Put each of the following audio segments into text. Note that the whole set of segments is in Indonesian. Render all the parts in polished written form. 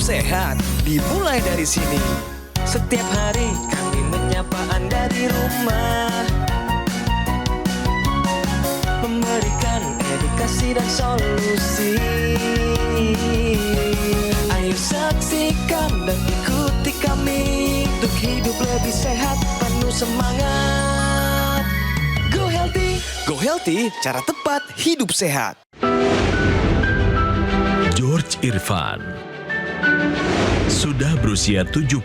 sehat dimulai dari sini. Setiap hari kami menyapa Anda di rumah, memberikan edukasi dan solusi. Ayo saksikan dan ikuti kami untuk hidup lebih sehat, penuh semangat. Go Healthy. Go Healthy, cara tepat hidup sehat. George Irfan sudah berusia 71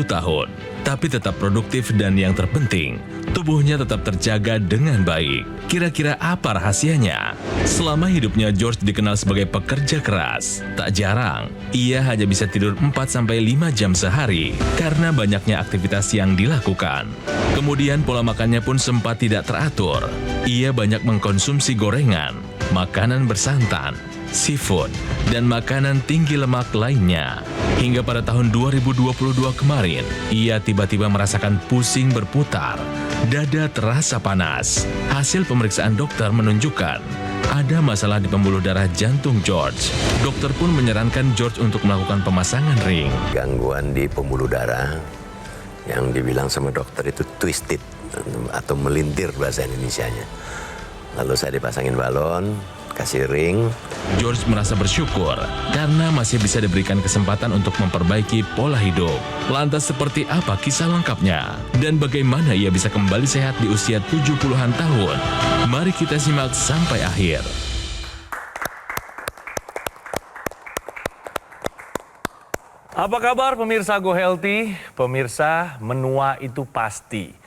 tahun, tapi tetap produktif dan yang terpenting, tubuhnya tetap terjaga dengan baik. Kira-kira apa rahasianya? Selama hidupnya, George dikenal sebagai pekerja keras. Tak jarang, ia hanya bisa tidur 4-5 jam sehari karena banyaknya aktivitas yang dilakukan. Kemudian pola makannya pun sempat tidak teratur. Ia banyak mengkonsumsi gorengan, makanan bersantan, seafood, dan makanan tinggi lemak lainnya. Hingga pada tahun 2022 kemarin, ia tiba-tiba merasakan pusing berputar, dada terasa panas. Hasil pemeriksaan dokter menunjukkan ada masalah di pembuluh darah jantung George. Dokter pun menyarankan George untuk melakukan pemasangan ring. Gangguan di pembuluh darah yang dibilang sama dokter itu twisted atau melintir bahasa Indonesianya. Lalu saya dipasangin balon, kasih ring. George merasa bersyukur karena masih bisa diberikan kesempatan untuk memperbaiki pola hidup. Lantas seperti apa kisah lengkapnya? Dan bagaimana ia bisa kembali sehat di usia 70-an tahun? Mari kita simak sampai akhir. Apa kabar pemirsa Go Healthy? Pemirsa, menua itu pasti.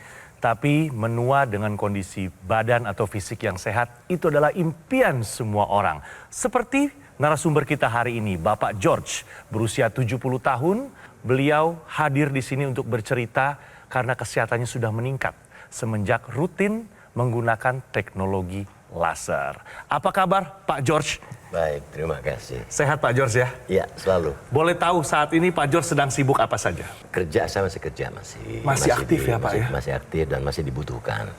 Tapi menua dengan kondisi badan atau fisik yang sehat itu adalah impian semua orang. Seperti narasumber kita hari ini, Bapak George, berusia 70 tahun. Beliau hadir di sini untuk bercerita karena kesehatannya sudah meningkat semenjak rutin menggunakan teknologi laser. Apa kabar Pak George? Baik, terima kasih. Sehat Pak George ya? Iya, selalu. Boleh tahu saat ini Pak George sedang sibuk apa saja? Kerja, saya masih kerja. Masih aktif ya Pak ya? Masih aktif dan masih dibutuhkan.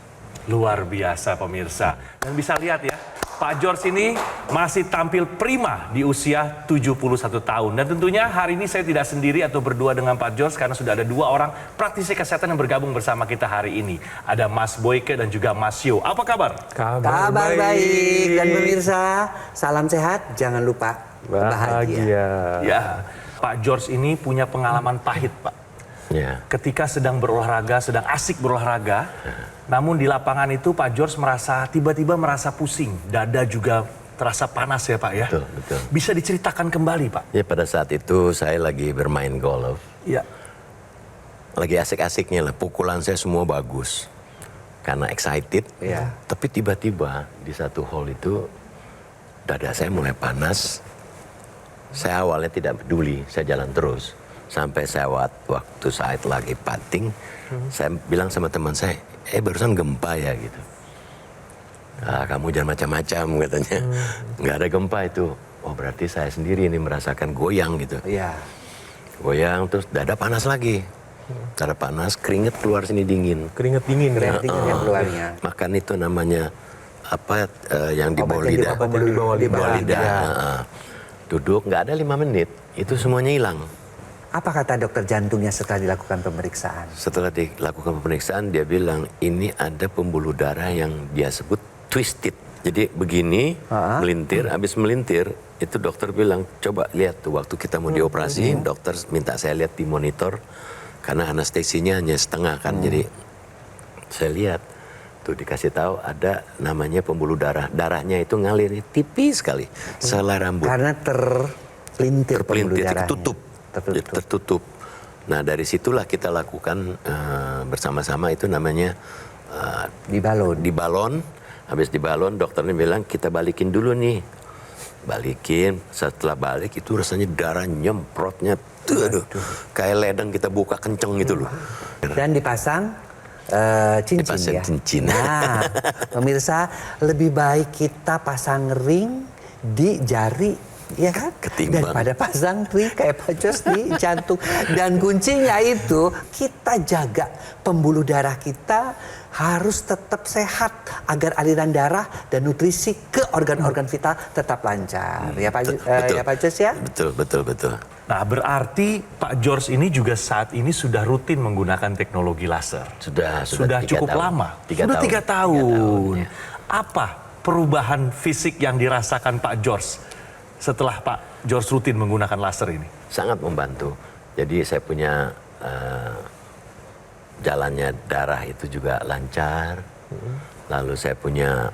Luar biasa pemirsa. Dan bisa lihat ya, Pak George ini masih tampil prima di usia 71 tahun. Dan tentunya hari ini saya tidak sendiri atau berdua dengan Pak George karena sudah ada dua orang praktisi kesehatan yang bergabung bersama kita hari ini. Ada Mas Boyke dan juga Mas Yo. Apa kabar? Kabar baik. Dan pemirsa, salam sehat, jangan lupa bahagia. Ya, Pak George ini punya pengalaman pahit Pak. Ya. Ketika sedang berolahraga, sedang asik berolahraga, namun di lapangan itu Pak George tiba-tiba merasa pusing, dada juga terasa panas ya Pak ya. Betul, betul. Bisa diceritakan kembali Pak? Ya, pada saat itu saya lagi bermain golf. Ya. Lagi asik-asiknya lah, pukulan saya semua bagus. Karena excited. Ya. Tapi tiba-tiba di satu hole itu dada saya mulai panas. Saya awalnya tidak peduli, saya jalan terus. Sampai saya waktu saat lagi putting, saya bilang sama teman saya, barusan gempa ya gitu. Ah, kamu jangan macam-macam katanya. Nggak ada gempa itu. Oh berarti saya sendiri ini merasakan goyang gitu. Iya. Goyang terus dada panas lagi. Dada panas, keringet keluar sini dingin. Keringet dingin yang keluarnya. Makan itu namanya apa yang di bawah Obat yang lidah. di bawah lidah. Duduk nggak ada 5 menit, itu semuanya hilang. Apa kata dokter jantungnya setelah dilakukan pemeriksaan? Setelah dilakukan pemeriksaan, dia bilang ini ada pembuluh darah yang dia sebut twisted. Jadi begini, melintir, habis melintir, itu dokter bilang, coba lihat tuh waktu kita mau dioperasi, dokter minta saya lihat di monitor, karena anestesinya hanya setengah kan, jadi saya lihat, tuh dikasih tahu ada namanya pembuluh darah, darahnya itu ngalir tipis sekali, selai rambut. Karena terpelintir pembuluh darahnya. Tertutup. Nah dari situlah kita lakukan bersama-sama itu namanya di balon. Habis di balon dokternya bilang kita balikin dulu nih. Balikin, setelah balik itu rasanya darah nyemprotnya aduh, kayak ledeng kita buka kenceng gitu loh. Dan dipasang cincin dipasang ya. Cincin. Nah, pemirsa lebih baik kita pasang ring di jari ya kan? Ketimbang. Daripada pasang trik kayak Pak Jos di jantung. Dan kuncinya itu kita jaga pembuluh darah kita harus tetap sehat agar aliran darah dan nutrisi ke organ-organ vital tetap lancar. Ya Pak Betul. ya Pak Jos ya? Betul. Nah, berarti Pak George ini juga saat ini sudah rutin menggunakan teknologi laser. Sudah Cukup 3 tahun. lama. 3 Sudah tahun. 3 tahun. Ya. Apa perubahan fisik yang dirasakan Pak George setelah Pak George rutin menggunakan laser ini? Sangat membantu. Jadi saya punya jalannya darah itu juga lancar. Lalu saya punya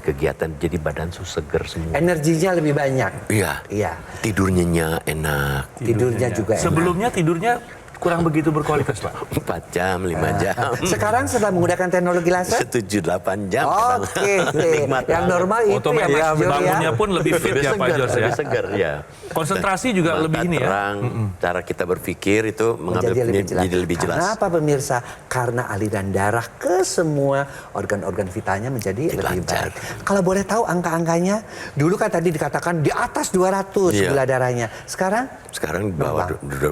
kegiatan, jadi badan seger semua. Energinya lebih banyak. Iya. Iya. Tidurnya enak. Tidurnya juga enak. Sebelumnya tidurnya kurang begitu berkualitas, Pak. 4 jam, 5 jam. Sekarang setelah menggunakan teknologi laser? 7-8 jam. Oke. Nikmat Yang banget. normal itu ya Otomatis Mas Jo ya. bangunnya pun lebih fit Lebih ya Pak segar, George ya. lebih segar ya. Konsentrasi juga Mata lebih ini ya. terang, cara kita berpikir itu menjadi lebih jelas. Kenapa pemirsa? Karena aliran darah ke semua organ-organ vitalnya menjadi lebih lancar. baik. Kalau boleh tahu angka-angkanya, dulu kan tadi dikatakan di atas 200 Iya. gula darahnya. Sekarang Sekarang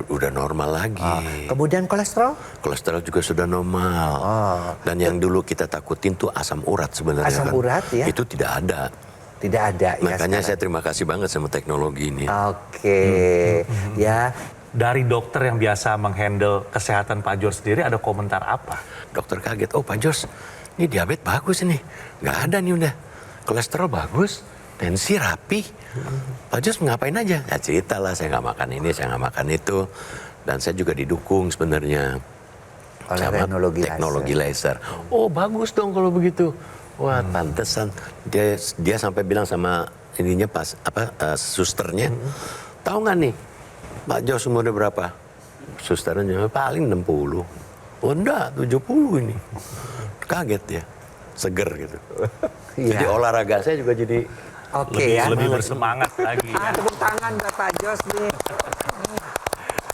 udah normal lagi. kemudian kolesterol? Kolesterol juga sudah normal. Dan yang dulu kita takutin tuh asam urat sebenarnya. Asam kan. urat, ya. Itu tidak ada. Tidak ada ya Makanya sekarang. saya terima kasih banget sama teknologi ini. Oke. Ya. Dari dokter yang biasa menghandle kesehatan Pak George sendiri ada komentar apa? Dokter kaget, oh Pak Jos, ini diabetes bagus ini. Nggak ada nih udah. Kolesterol bagus, tensi rapi. Pak Jos ngapain aja? Ya cerita lah, saya nggak makan ini, saya nggak makan itu. Dan saya juga didukung sebenarnya Oleh sama teknologi laser. Oh bagus dong kalau begitu. Wah pantesan. Dia sampai bilang sama ininya susternya, tahu nggak nih Pak Jos umurnya berapa? Susternya paling 60. Oh enggak, 70 ini. Kaget ya, seger gitu. Jadi Iya. olahraga saya juga jadi Oke ya. Lebih bersemangat lagi. Tepuk tangan buat Pak Jos nih.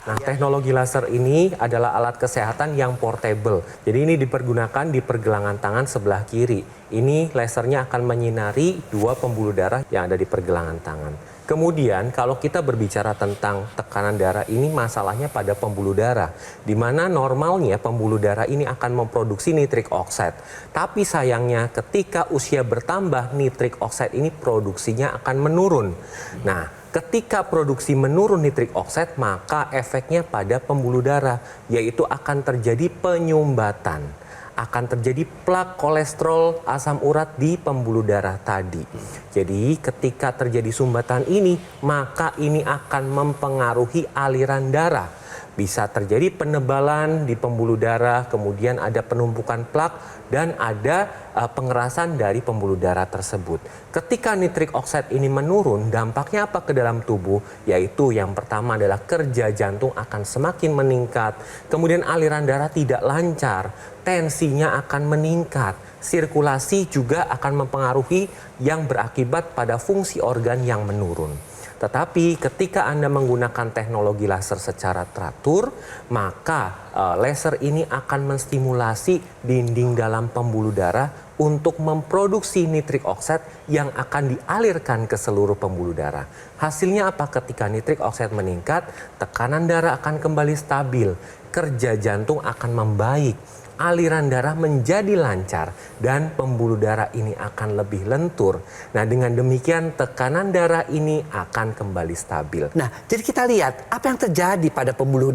Nah, teknologi laser ini adalah alat kesehatan yang portable. Jadi ini dipergunakan di pergelangan tangan sebelah kiri. Ini lasernya akan menyinari 2 pembuluh darah yang ada di pergelangan tangan. Kemudian kalau kita berbicara tentang tekanan darah, ini masalahnya pada pembuluh darah. Di mana normalnya pembuluh darah ini akan memproduksi nitrik oxide. Tapi sayangnya ketika usia bertambah, nitrik oxide ini produksinya akan menurun. Nah, ketika produksi menurun nitrik oxide, maka efeknya pada pembuluh darah, yaitu akan terjadi penyumbatan. Akan terjadi plak kolesterol asam urat di pembuluh darah tadi. Jadi ketika terjadi sumbatan ini, maka ini akan mempengaruhi aliran darah. Bisa terjadi penebalan di pembuluh darah, kemudian ada penumpukan plak, dan ada pengerasan dari pembuluh darah tersebut. Ketika nitrik oxide ini menurun, dampaknya apa ke dalam tubuh? Yaitu yang pertama adalah kerja jantung akan semakin meningkat, kemudian aliran darah tidak lancar, tensinya akan meningkat, sirkulasi juga akan mempengaruhi yang berakibat pada fungsi organ yang menurun. Tetapi ketika Anda menggunakan teknologi laser secara teratur, maka laser ini akan menstimulasi dinding dalam pembuluh darah untuk memproduksi nitrik oxide yang akan dialirkan ke seluruh pembuluh darah. Hasilnya apa? Ketika nitrik oxide meningkat, tekanan darah akan kembali stabil, kerja jantung akan membaik, aliran darah menjadi lancar, dan pembuluh darah ini akan lebih lentur. Nah, dengan demikian tekanan darah ini akan kembali stabil. Nah, jadi kita lihat apa yang terjadi pada pembuluh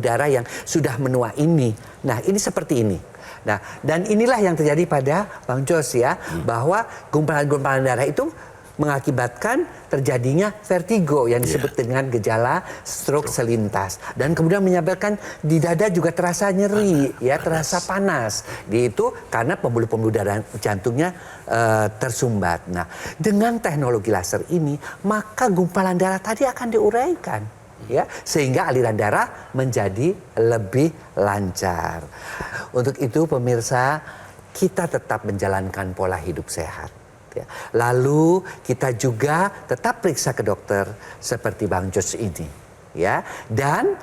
darah yang sudah menua ini. Nah, ini seperti ini. Nah, dan inilah yang terjadi pada Bang Jos ya, bahwa gumpalan-gumpalan darah itu mengakibatkan terjadinya vertigo yang disebut dengan gejala stroke selintas, dan kemudian menyebabkan di dada juga terasa nyeri, terasa panas. Itu karena pembuluh-pembuluh darah jantungnya tersumbat. Nah, dengan teknologi laser ini, maka gumpalan darah tadi akan diuraikan, sehingga aliran darah menjadi lebih lancar. Untuk itu pemirsa, kita tetap menjalankan pola hidup sehat. Lalu kita juga tetap periksa ke dokter seperti Bang Jos ini, dan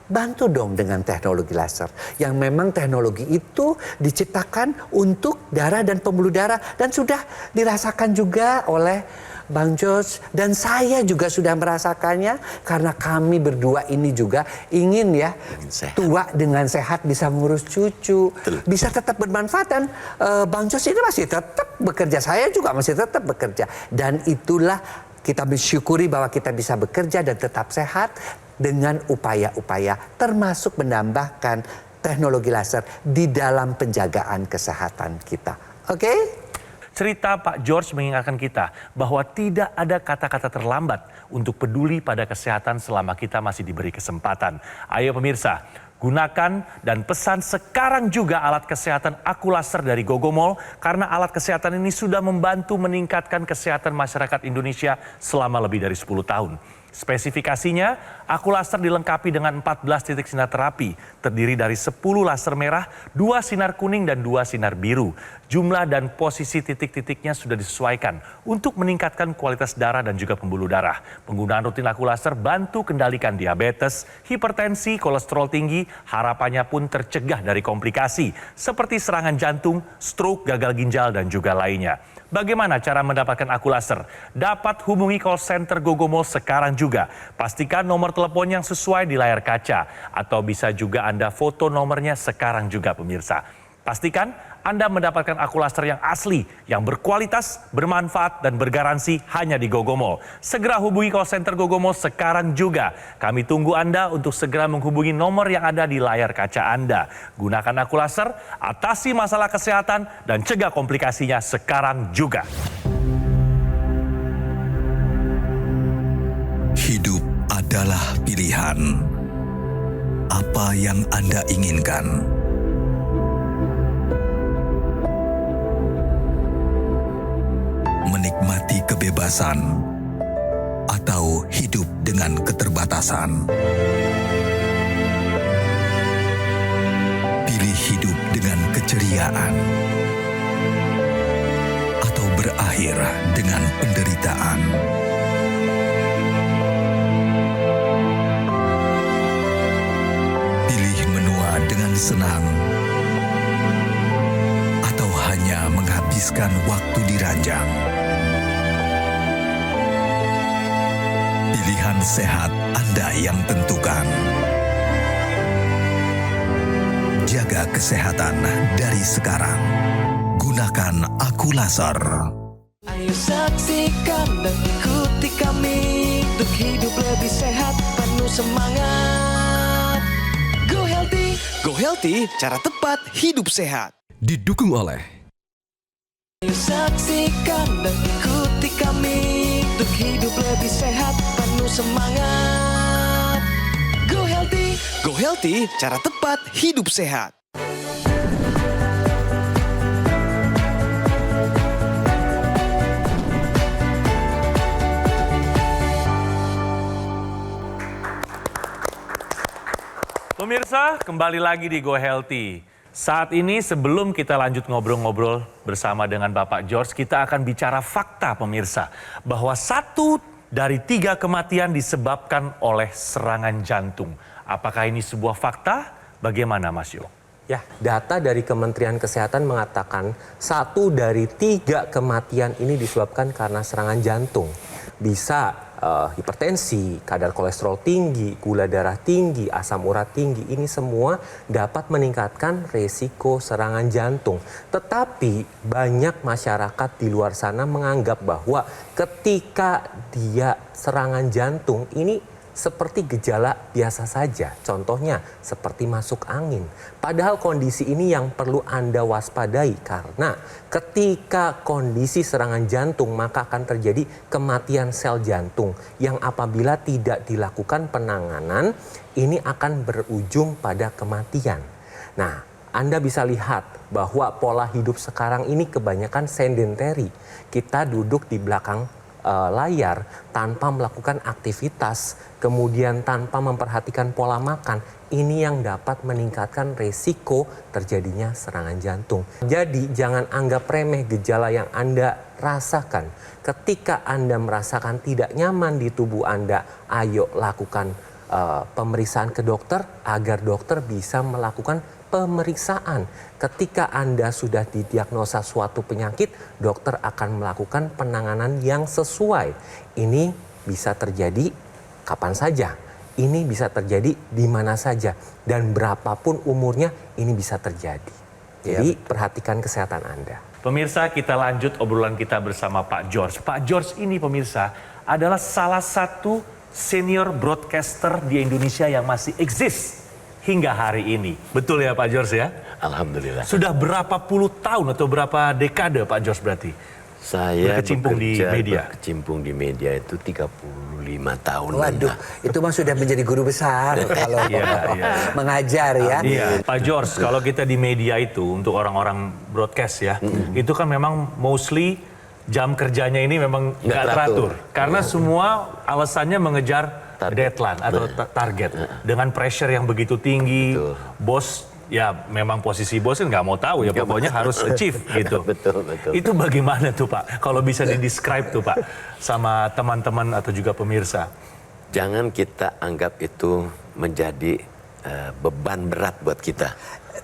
bantu dong dengan teknologi laser yang memang teknologi itu diciptakan untuk darah dan pembuluh darah, dan sudah dirasakan juga oleh Bang George dan saya juga sudah merasakannya karena kami berdua ini juga ingin ya sehat. tua dengan sehat, bisa mengurus cucu, bisa tetap bermanfaat. Dan Bang George ini masih tetap bekerja, saya juga masih tetap bekerja, dan itulah kita bersyukuri bahwa kita bisa bekerja dan tetap sehat dengan upaya-upaya termasuk menambahkan teknologi laser di dalam penjagaan kesehatan kita. Oke? Cerita Pak George mengingatkan kita bahwa tidak ada kata-kata terlambat untuk peduli pada kesehatan selama kita masih diberi kesempatan. Ayo pemirsa, gunakan dan pesan sekarang juga alat kesehatan Akulaser dari Gogomall karena alat kesehatan ini sudah membantu meningkatkan kesehatan masyarakat Indonesia selama lebih dari 10 tahun. Spesifikasinya, Akulaser dilengkapi dengan 14 titik sinar terapi, terdiri dari 10 laser merah, 2 sinar kuning, dan 2 sinar biru. Jumlah dan posisi titik-titiknya sudah disesuaikan untuk meningkatkan kualitas darah dan juga pembuluh darah. Penggunaan rutin Akulaser bantu kendalikan diabetes, hipertensi, kolesterol tinggi, harapannya pun tercegah dari komplikasi seperti serangan jantung, stroke, gagal ginjal, dan juga lainnya. Bagaimana cara mendapatkan Akulaser? Dapat hubungi call center Gogomall sekarang juga. Pastikan nomor telepon yang sesuai di layar kaca. Atau bisa juga Anda foto nomornya sekarang juga pemirsa. Pastikan Anda mendapatkan Akulaser yang asli, yang berkualitas, bermanfaat, dan bergaransi hanya di Gogomall. Segera hubungi call center Gogomall sekarang juga. Kami tunggu Anda untuk segera menghubungi nomor yang ada di layar kaca Anda. Gunakan Akulaser, atasi masalah kesehatan, dan cegah komplikasinya sekarang juga. Hidup adalah pilihan. Apa yang Anda inginkan? Menikmati kebebasan atau hidup dengan keterbatasan. Pilih hidup dengan keceriaan atau berakhir dengan penderitaan. Pilih menua dengan senang atau hanya menghabiskan waktu di ranjang. Pilihan sehat Anda yang tentukan. Jaga kesehatan dari sekarang. Gunakan Akulaser. Ayo saksikan dan ikuti kami untuk hidup lebih sehat, penuh semangat. Go Healthy! Go Healthy, cara tepat hidup sehat. Didukung oleh Ayo saksikan dan ikuti kami untuk hidup lebih sehat, penuh semangat. Go Healthy! Go Healthy, cara tepat hidup sehat. Pemirsa, kembali lagi di Go Healthy. Saat ini sebelum kita lanjut ngobrol-ngobrol bersama dengan Bapak George, kita akan bicara fakta pemirsa. Bahwa 1 dari 3 kematian disebabkan oleh serangan jantung. Apakah ini sebuah fakta? Bagaimana Mas Yo? Ya, data dari Kementerian Kesehatan mengatakan 1 dari 3 kematian ini disebabkan karena serangan jantung. Bisa hipertensi, kadar kolesterol tinggi, gula darah tinggi, asam urat tinggi, ini semua dapat meningkatkan resiko serangan jantung. Tetapi banyak masyarakat di luar sana menganggap bahwa ketika dia serangan jantung ini seperti gejala biasa saja, contohnya seperti masuk angin. Padahal kondisi ini yang perlu Anda waspadai karena ketika kondisi serangan jantung maka akan terjadi kematian sel jantung yang apabila tidak dilakukan penanganan ini akan berujung pada kematian. Nah, Anda bisa lihat bahwa pola hidup sekarang ini kebanyakan sedentary. Kita duduk di belakang layar tanpa melakukan aktivitas, kemudian tanpa memperhatikan pola makan, ini yang dapat meningkatkan resiko terjadinya serangan jantung. Jadi jangan anggap remeh gejala yang Anda rasakan. Ketika Anda merasakan tidak nyaman di tubuh Anda, ayo lakukan pemeriksaan ke dokter agar dokter bisa melakukan pemeriksaan. Ketika Anda sudah didiagnosa suatu penyakit, dokter akan melakukan penanganan yang sesuai. Ini bisa terjadi kapan saja. Ini bisa terjadi di mana saja. Dan berapapun umurnya, ini bisa terjadi. Jadi perhatikan kesehatan Anda. Pemirsa, kita lanjut obrolan kita bersama Pak George. Pak George ini pemirsa adalah salah satu senior broadcaster di Indonesia yang masih eksis hingga hari ini. Betul ya Pak George ya? Alhamdulillah. Sudah berapa puluh tahun atau berapa dekade Pak George berarti? Saya Berkecimpung di media. berkecimpung di media itu 35 tahun. Waduh, itu mah sudah menjadi guru besar kalau Iya. mengajar ya. Iya, Pak George, kalau kita di media itu untuk orang-orang broadcast ya, itu kan memang mostly jam kerjanya ini memang nggak teratur. Karena semua alasannya mengejar deadline atau target. Dengan pressure yang begitu tinggi, bos ya memang posisi bos kan nggak mau tahu ya, pokoknya harus achieve gitu. Betul. Itu bagaimana tuh Pak? Kalau bisa di-describe tuh Pak sama teman-teman atau juga pemirsa. Jangan kita anggap itu menjadi beban berat buat kita.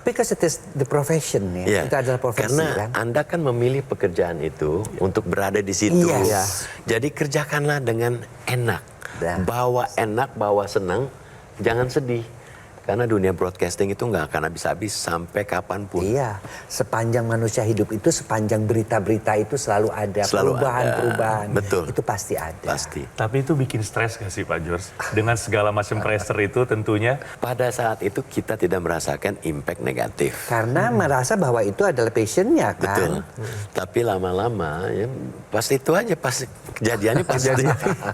Because it is the profession ya. Ya, Itu adalah profesi karena kan. Anda kan memilih pekerjaan itu untuk berada di situ. Yes. Jadi kerjakanlah dengan enak. Ya. Bawa enak, bawa senang, jangan sedih. Karena dunia broadcasting itu nggak akan habis-habis sampai kapanpun. Iya, sepanjang manusia hidup itu, sepanjang berita-berita itu selalu ada Selalu perubahan-perubahan. ada. Betul. Itu pasti ada. Pasti. Tapi itu bikin stres gak sih Pak George? Dengan segala macam pressure itu tentunya. Pada saat itu kita tidak merasakan impact negatif. Karena merasa bahwa itu adalah passionnya kan. Betul. Tapi lama-lama ya pasti itu aja, pasti kejadiannya pasti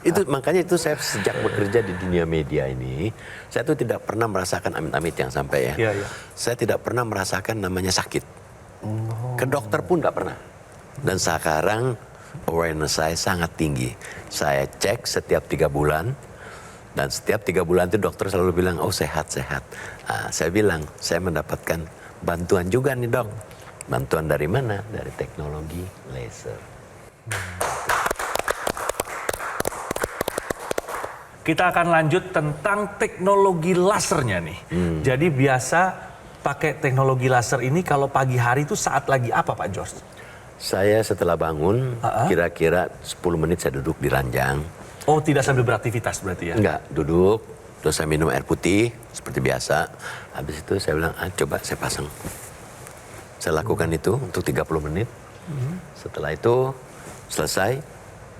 itu. Makanya itu saya sejak bekerja di dunia media ini, saya tuh tidak pernah merasakan amit-amit yang sampai ya. Iya. Saya tidak pernah merasakan namanya sakit. Ke dokter pun nggak pernah. Dan sekarang awareness saya sangat tinggi. Saya cek setiap 3 bulan. Dan setiap 3 bulan itu dokter selalu bilang, oh sehat-sehat. Nah, saya bilang, saya mendapatkan bantuan juga nih dok. Bantuan dari mana? Dari teknologi laser. Kita akan lanjut tentang teknologi lasernya nih. Jadi biasa pakai teknologi laser ini kalau pagi hari itu saat lagi apa Pak George? Saya setelah bangun, kira-kira 10 menit saya duduk di ranjang. Oh, tidak sambil beraktivitas berarti ya? Enggak, duduk, terus saya minum air putih, seperti biasa. Habis itu saya bilang, coba saya pasang. Saya lakukan itu untuk 30 menit. Setelah itu selesai,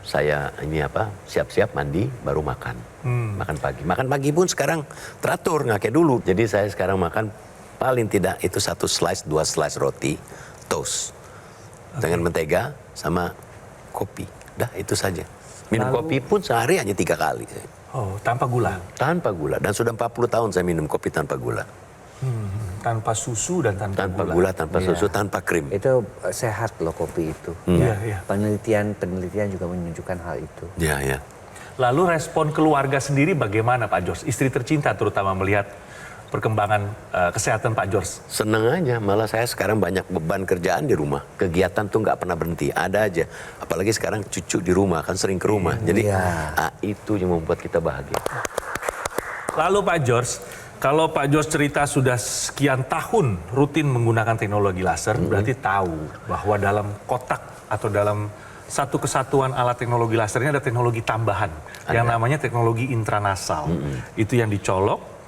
saya siap-siap mandi, baru makan. Makan pagi. Makan pagi pun sekarang teratur, nggak kayak dulu. Jadi saya sekarang makan paling tidak itu 1 slice, 2 slice roti, toast. Dengan mentega sama kopi. Dah itu saja. Minum kopi pun sehari hanya 3 kali. Oh, tanpa gula? Tanpa gula. Dan sudah 40 tahun saya minum kopi tanpa gula. Tanpa susu dan tanpa gula? Gula, tanpa susu, tanpa krim. Itu sehat loh kopi itu. Iya. Penelitian juga menunjukkan hal itu. Ya. Lalu respon keluarga sendiri bagaimana Pak George? Istri tercinta terutama melihat perkembangan kesehatan Pak George. Seneng aja, malah saya sekarang banyak beban kerjaan di rumah. Kegiatan tuh nggak pernah berhenti, ada aja. Apalagi sekarang cucu di rumah, kan sering ke rumah. Jadi itu yang membuat kita bahagia. Lalu Pak George, kalau Pak George cerita sudah sekian tahun rutin menggunakan teknologi laser, berarti tahu bahwa dalam kotak atau dalam satu kesatuan alat teknologi laser ini ada teknologi tambahan yang namanya teknologi intranasal. Itu yang dicolok,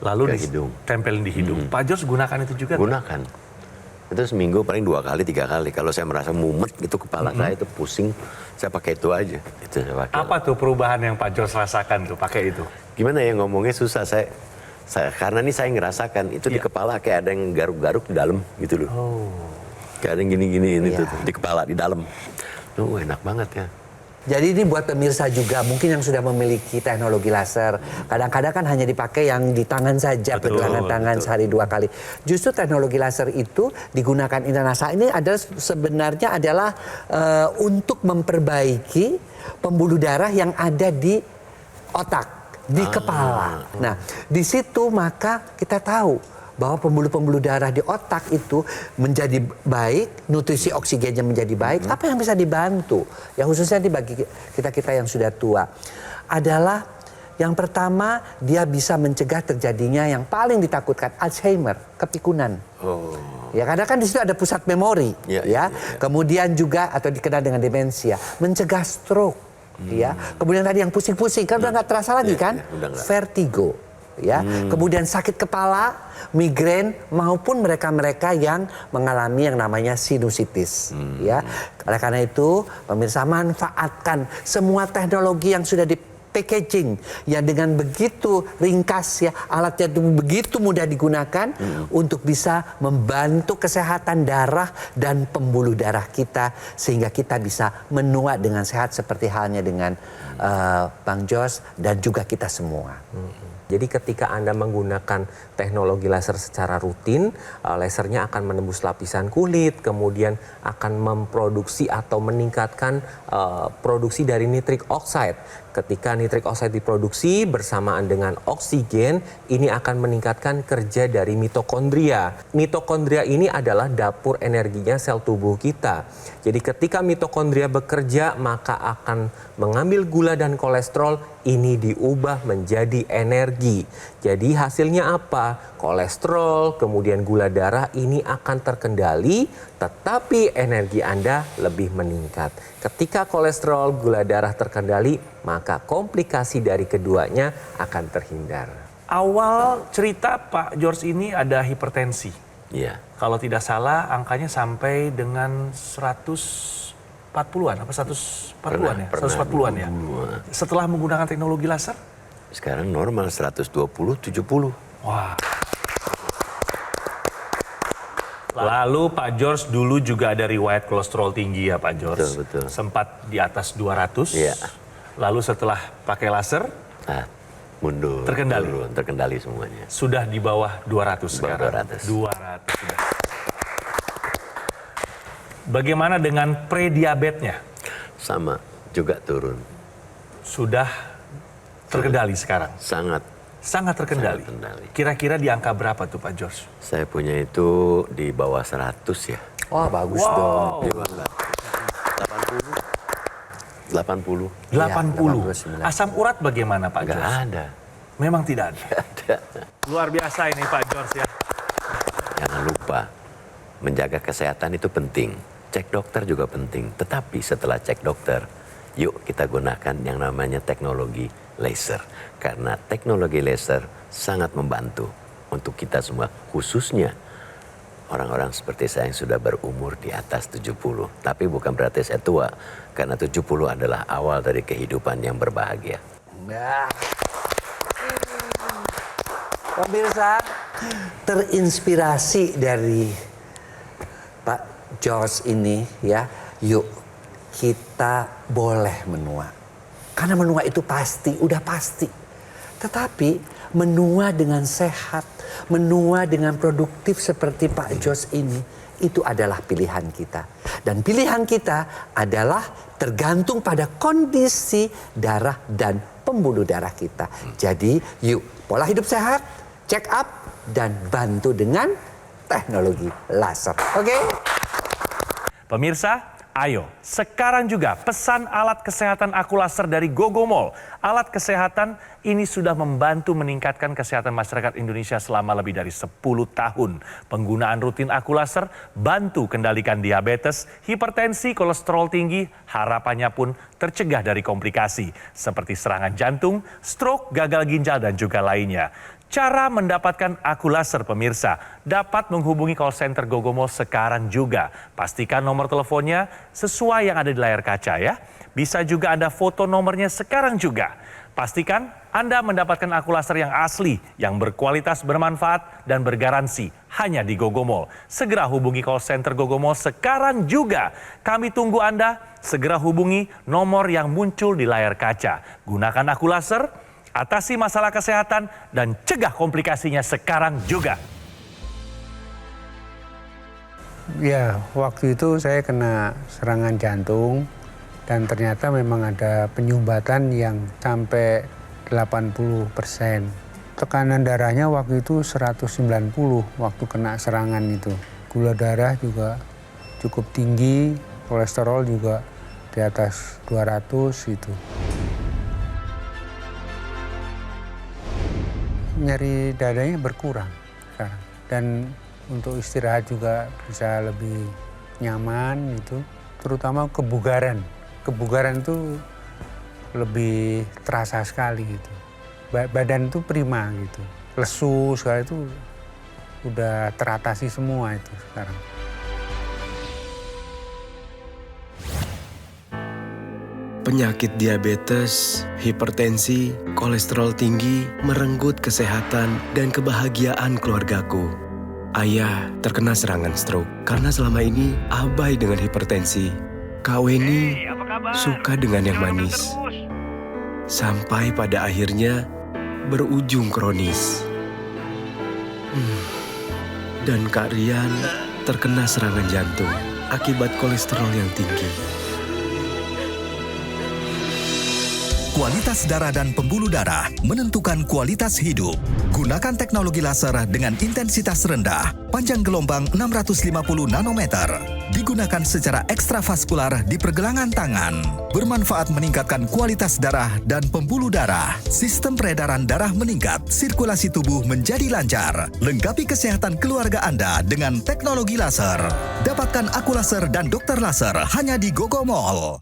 lalu ditempelin di hidung. Pak George gunakan itu juga? Gunakan. Itu seminggu paling 2 kali, 3 kali. Kalau saya merasa mumet gitu kepala saya itu pusing, saya pakai itu aja. Itu saya pakai. Apa tuh perubahan yang Pak George rasakan tuh pakai itu? Gimana ya ngomongnya susah saya karena ini saya ngerasakan itu di kepala kayak ada yang garuk-garuk di dalam gitu loh. Kayak ada yang gini-gini ini tuh di kepala di dalam. Enak banget ya. Jadi ini buat pemirsa juga mungkin yang sudah memiliki teknologi laser. Kadang-kadang kan hanya dipakai yang di tangan saja, pergelangan tangan sehari 2 kali. Justru teknologi laser itu digunakan intranasal ini adalah sebenarnya adalah untuk memperbaiki pembuluh darah yang ada di otak, di kepala. Nah, di situ maka kita tahu bahwa pembuluh-pembuluh darah di otak itu menjadi baik, nutrisi oksigennya menjadi baik. Apa yang bisa dibantu? Ya khususnya bagi kita-kita yang sudah tua adalah Yang pertama, dia bisa mencegah terjadinya yang paling ditakutkan, Alzheimer, kepikunan. Ya, karena kan di situ ada pusat memori, ya. Kemudian juga atau dikenal dengan demensia, mencegah stroke, ya. Kemudian tadi yang pusing-pusing kan udah nggak terasa lagi kan, vertigo, ya. Kemudian sakit kepala, migrain maupun mereka-mereka yang mengalami yang namanya sinusitis, ya. Oleh karena itu, pemirsa manfaatkan semua teknologi yang sudah di packaging yang dengan begitu ringkas ya, alatnya itu begitu mudah digunakan untuk bisa membantu kesehatan darah dan pembuluh darah kita sehingga kita bisa menua dengan sehat seperti halnya dengan Bang Jos dan juga kita semua. Jadi ketika Anda menggunakan teknologi laser secara rutin, lasernya akan menembus lapisan kulit, kemudian akan memproduksi atau meningkatkan produksi dari nitric oxide. Ketika nitric oxide diproduksi bersamaan dengan oksigen, ini akan meningkatkan kerja dari mitokondria. Mitokondria ini adalah dapur energinya sel tubuh kita. Jadi ketika mitokondria bekerja, maka akan mengambil gula dan kolesterol, ini diubah menjadi energi. Jadi hasilnya apa? Kolesterol, kemudian gula darah ini akan terkendali, tetapi energi Anda lebih meningkat. Ketika kolesterol, gula darah terkendali, maka komplikasi dari keduanya akan terhindar. Awal cerita Pak George ini ada hipertensi. Iya. Kalau tidak salah angkanya sampai dengan 140-an, apa 140-an ya? 140-an ya. Setelah menggunakan teknologi laser? Sekarang normal 120-70. Wah. Lalu Pak George dulu juga ada riwayat kolesterol tinggi ya Pak George. Betul. Sempat di atas 200. Iya. Lalu setelah pakai laser, mundur. Terkendali. Turun, terkendali semuanya. sudah di bawah 200 sekarang. 200. 200 sudah. Bagaimana dengan prediabetnya? Sama, juga turun. Sudah terkendali sekarang? Sangat terkendali. Sangat terkendali. Kira-kira di angka berapa tuh Pak George? Saya punya itu di bawah 100 ya. Wah, bagus dong. Di bawah 80. 80. Asam urat bagaimana Pak Nggak George? ada. Memang tidak ada. Luar biasa ini Pak George ya. Jangan lupa, menjaga kesehatan itu penting. Cek dokter juga penting. Tetapi setelah cek dokter, yuk kita gunakan yang namanya teknologi laser. Karena teknologi laser sangat membantu untuk kita semua, khususnya orang-orang seperti saya yang sudah berumur di atas 70. Tapi bukan berarti saya tua, karena 70 adalah awal dari kehidupan yang berbahagia. Nah. Pemirsa, terinspirasi dari Pak George ini ya, yuk kita boleh menua. Karena menua itu pasti, udah pasti. Tetapi menua dengan sehat, menua dengan produktif seperti Pak George ini, itu adalah pilihan kita. Dan pilihan kita adalah tergantung pada kondisi darah dan pembuluh darah kita. Jadi yuk pola hidup sehat, check up, dan bantu dengan teknologi laser. Oke? Pemirsa, ayo sekarang juga pesan alat kesehatan Aku Laser dari Gogomall. Alat kesehatan ini sudah membantu meningkatkan kesehatan masyarakat Indonesia selama lebih dari 10 tahun. Penggunaan rutin Aku Laser bantu kendalikan diabetes, hipertensi, kolesterol tinggi, harapannya pun tercegah dari komplikasi seperti serangan jantung, stroke, gagal ginjal, dan juga lainnya. Cara mendapatkan Aku Laser pemirsa, dapat menghubungi call center Gogomall sekarang juga. Pastikan nomor teleponnya sesuai yang ada di layar kaca ya. Bisa juga Anda foto nomornya sekarang juga. Pastikan Anda mendapatkan Aku Laser yang asli, yang berkualitas, bermanfaat, dan bergaransi hanya di Gogomall. Segera hubungi call center Gogomall sekarang juga. Kami tunggu Anda, segera hubungi nomor yang muncul di layar kaca. Gunakan Aku Laser, atasi masalah kesehatan, dan cegah komplikasinya sekarang juga. Ya, waktu itu saya kena serangan jantung dan ternyata memang ada penyumbatan yang sampai 80%. Tekanan darahnya waktu itu 190 waktu kena serangan itu. Gula darah juga cukup tinggi, kolesterol juga di atas 200 itu. nyeri dadanya berkurang sekarang. Dan untuk istirahat juga bisa lebih nyaman gitu. Terutama kebugaran. Kebugaran itu lebih terasa sekali gitu. Badan itu prima gitu. Lesu segala itu udah teratasi semua itu sekarang. Penyakit diabetes, hipertensi, kolesterol tinggi merenggut kesehatan dan kebahagiaan keluargaku. Ayah terkena serangan stroke karena selama ini abai dengan hipertensi. Kak Weni suka dengan yang manis. Sampai pada akhirnya berujung kronis. Dan Kak Rian terkena serangan jantung akibat kolesterol yang tinggi. Kualitas darah dan pembuluh darah menentukan kualitas hidup. Gunakan teknologi laser dengan intensitas rendah, panjang gelombang 650 nanometer. Digunakan secara ekstravaskular di pergelangan tangan. Bermanfaat meningkatkan kualitas darah dan pembuluh darah. Sistem peredaran darah meningkat, sirkulasi tubuh menjadi lancar. Lengkapi kesehatan keluarga Anda dengan teknologi laser. Dapatkan Aku Laser dan Dokter Laser hanya di Gogo Mall.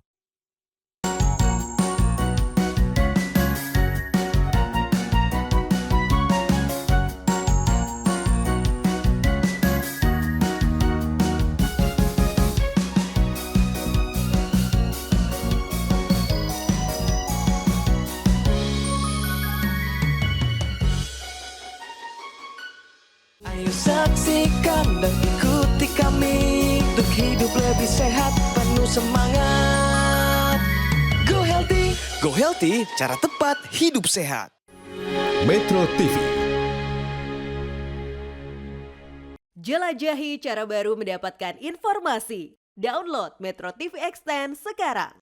Ayo saksikan dan ikuti kami untuk hidup lebih sehat, penuh semangat. Go Healthy. Go Healthy, cara tepat hidup sehat. Metro TV. Jelajahi cara baru mendapatkan informasi. Download Metro TV Extend sekarang.